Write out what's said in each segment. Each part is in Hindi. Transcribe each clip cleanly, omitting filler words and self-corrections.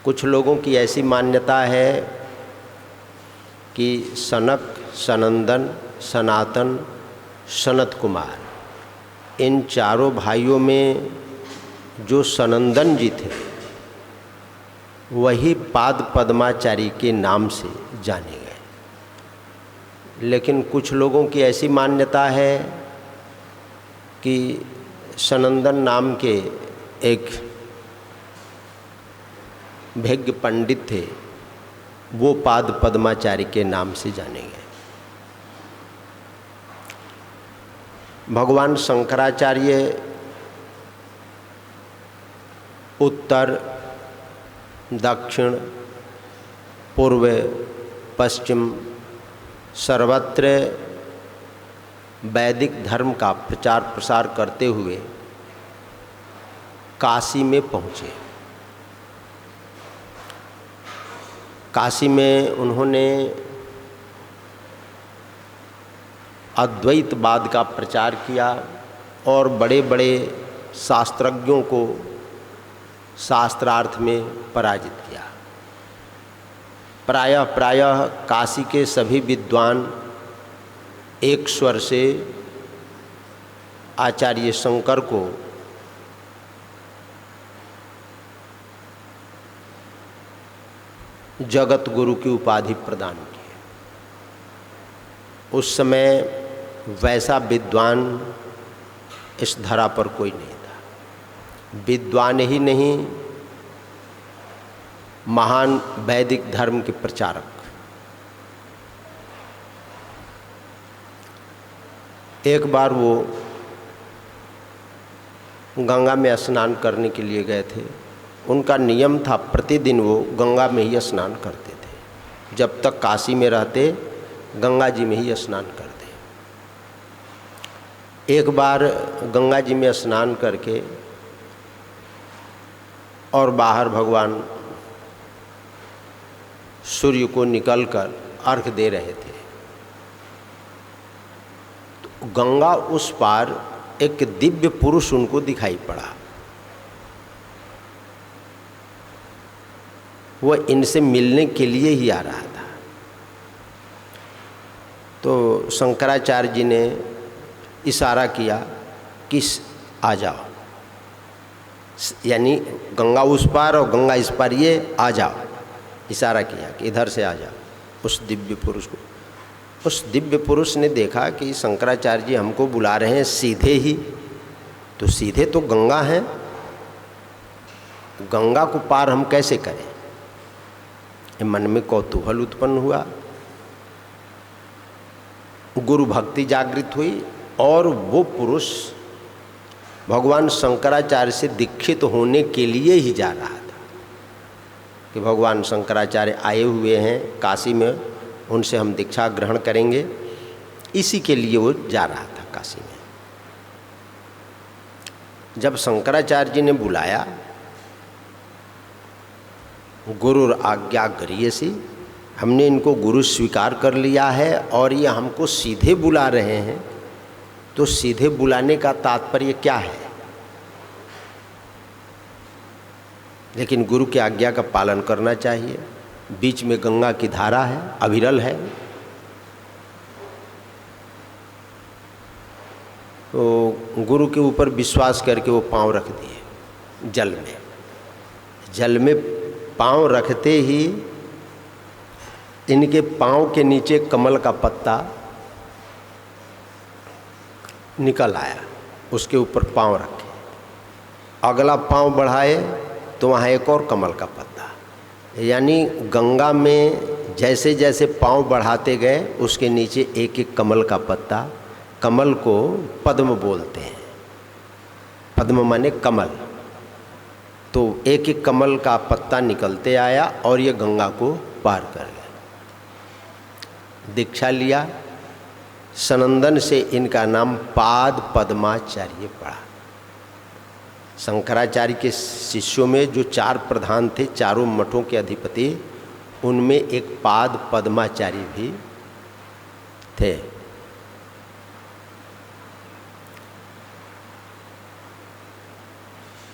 कुछ लोगों की ऐसी मान्यता है कि सनक, सनंदन, सनातन, सनत कुमार, इन चारों भाइयों में जो सनंदन जी थे वही पाद पद्माचारी के नाम से जाने गए। लेकिन कुछ लोगों की ऐसी मान्यता है कि सनंदन नाम के एक भेज्ञ पंडित थे, वो पाद पद्माचारी के नाम से जाने गए। भगवान शंकराचार्य उत्तर, दक्षिण, पूर्व, पश्चिम सर्वत्र वैदिक धर्म का प्रचार प्रसार करते हुए काशी में पहुँचे। काशी में उन्होंने अद्वैतवाद का प्रचार किया और बड़े बड़े शास्त्रज्ञों को शास्त्रार्थ में पराजित किया। प्रायः काशी के सभी विद्वान एक स्वर से आचार्य शंकर को जगत गुरु की उपाधि प्रदान की। उस समय वैसा विद्वान इस धरा पर कोई नहीं था। विद्वान ही नहीं, महान वैदिक धर्म के प्रचारक। एक बार वो गंगा में स्नान करने के लिए गए थे। उनका नियम था प्रतिदिन वो गंगा में ही स्नान करते थे। जब तक काशी में रहते गंगा जी में ही स्नान करते। एक बार गंगा जी में स्नान करके और बाहर भगवान सूर्य को निकलकर अर्घ दे रहे थे, तो गंगा उस पार एक दिव्य पुरुष उनको दिखाई पड़ा। वह इनसे मिलने के लिए ही आ रहा था। तो शंकराचार्य जी ने इशारा किया कि आ जाओ, यानी गंगा उस पार और गंगा इस पार, ये आ जाओ। इशारा किया कि इधर से आ जाओ उस दिव्य पुरुष को। उस दिव्य पुरुष ने देखा कि शंकराचार्य जी हमको बुला रहे हैं सीधे ही, तो सीधे तो गंगा है, गंगा को पार हम कैसे करें। मन में कौतूहल उत्पन्न हुआ, गुरु भक्ति जागृत हुई और वो पुरुष भगवान शंकराचार्य से दीक्षित होने के लिए ही जा रहा था कि भगवान शंकराचार्य आए हुए हैं काशी में, उनसे हम दीक्षा ग्रहण करेंगे। इसी के लिए वो जा रहा था काशी में। जब शंकराचार्य जी ने बुलाया, गुरु आज्ञा गरीयसी, हमने इनको गुरु स्वीकार कर लिया है और ये हमको सीधे बुला रहे हैं, तो सीधे बुलाने का तात्पर्य क्या है। लेकिन गुरु की आज्ञा का पालन करना चाहिए। बीच में गंगा की धारा है, अविरल है। तो गुरु के ऊपर विश्वास करके वो पांव रख दिए जल में। जल में पांव रखते ही इनके पांव के नीचे कमल का पत्ता निकल आया। उसके ऊपर पांव रखे, अगला पांव बढ़ाए तो वहाँ एक और कमल का पत्ता। यानी गंगा में जैसे जैसे पांव बढ़ाते गए उसके नीचे एक एक कमल का पत्ता। कमल को पद्म बोलते हैं, पद्म माने कमल। तो एक एक कमल का पत्ता निकलते आया और ये गंगा को पार कर गया। दीक्षा लिया। सनंदन से इनका नाम पाद पद्माचार्य पड़ा। शंकराचार्य के शिष्यों में जो 4 प्रधान थे, चारों मठों के अधिपति, उनमें एक पाद पद्माचार्य भी थे।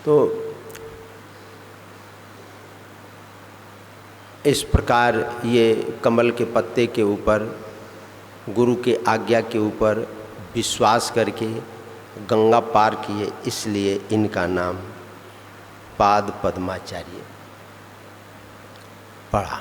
तो इस प्रकार ये कमल के पत्ते के ऊपर गुरु के आज्ञा के ऊपर विश्वास करके गंगा पार किए, इसलिए इनका नाम पाद पद्माचार्य पड़ा।